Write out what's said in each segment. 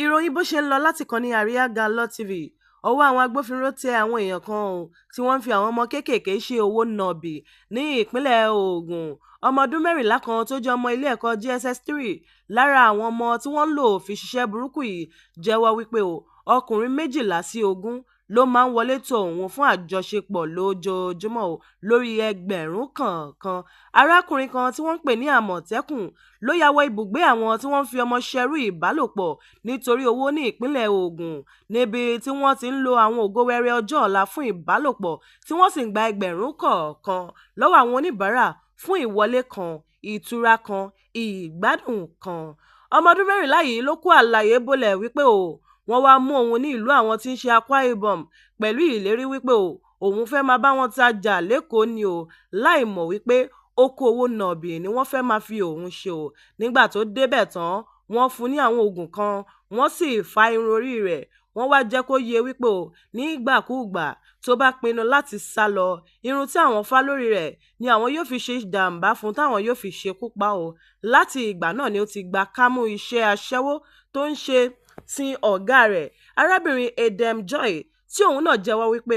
ìròyìn bó ṣe ń lọ láti kàn ní Lede TV. Ọwọ́ àwọn agbófinró tẹ àwọn èèyàn kan tí wọ́n ń fi àwọn ọmọ kéékèèké ṣe owó nàbì ní ìpínlẹ̀ Ogun. Ọmọ ọdún 14 kan tó jẹ́ ọmọ ilé ẹ̀kọ́ JSS3 lára àwọn ọmọ tí wọ́n lò fi ṣiṣẹ́ burúkú yìí jẹ́wọ́ wípé ọkùnrin 12 sí 20 ló máa ń wọlé tọ̀ òun fún àjọṣepọ̀ lójoojúmọ́ lórí ẹgbẹ̀rún kọ̀ọ̀kan. Arákùnrin kan tí wọ́n ń pè ní Àmọ̀tẹ́kùn ló ya wọ ibùgbé àwọn tí wọ́n ń fi ọmọ ṣẹrú ìbálòpọ̀ nítorí owó ní ìpínlẹ̀ Ogun, níbi tí wọ́n ti ń lo àwọn ògo wẹrẹ ọjọ́ ọ̀la fún ìbálòpọ̀ tí wọ́n sì ń gba ẹgbẹ̀rún kọ̀ọ̀kan lọ́wọ́ àwọn oníbàárà fún ìwọlé kan, ìtura kan, ìgbádùn kan. Ọmọ ọdún 14 yìí ló kó àlàyé bolẹ̀ wípé wọ́n wá mú òun ní ìlú àwọn tí ń ṣe Akwa Ibom pẹ̀lú ìlérí wípé òun fẹ́ máa bá wọn tajà lẹ́kọ̀ọ́ ni láì mọ̀ wípé oko owó nàbì ni wọ́n fẹ́ máa fi òun ṣe nígbà tó débẹ̀ tán wọ́n fún ní àwọn oògùn kan wọ́n sì fa irun orí rẹ̀. Wọ́n wá jẹ́ kó yé wípé nígbàkúùgbà tó bá pinnu láti sá lọ, irun tí àwọn fá lórí rẹ̀ ni àwọn yóò fi ṣe jàǹbá fún táwọn yóò fi ṣekú pa láti ìgbà náà ni ó ti gba kámú iṣẹ́ aṣẹ́wó tó ń ṣe sin ọ̀gá rẹ̀, arábìnrin Edem Joy, tí òun náà jẹ́wọ́ wípé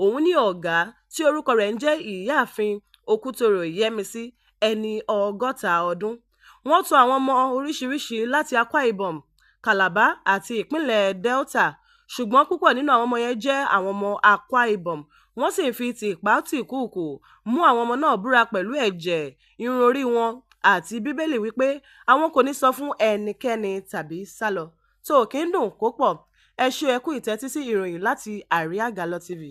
òun ní ọ̀gá tí orúkọ rẹ̀ ń jẹ́ ìyáàfin Okútòrò Yẹ́misí, ẹni 60 ọdún. Wọ́n tọ̀ àwọn ọmọ oríṣiríṣi láti Akwa Ibom, Calabar àti ìpínlẹ̀ Delta, ṣùgbọ́n púpọ̀ nínú àwọn ọmọ yẹn jẹ́ àwọn ọmọ Akwa Ibom. Wọ́n sì ń fi tìpátìkúùkù mú àwọn ọmọ náà búra pẹ̀lú ẹ̀jẹ̀, irun orí wọn àti Bíbélì wípé àwọn kò ní sọ fún ẹnikẹ́ni tàbí sálọ. Tó kí ń dùn kó pọ̀. Ẹ ṣé ẹ kú ìtẹ́tí sí ìròyìn láti Lede TV.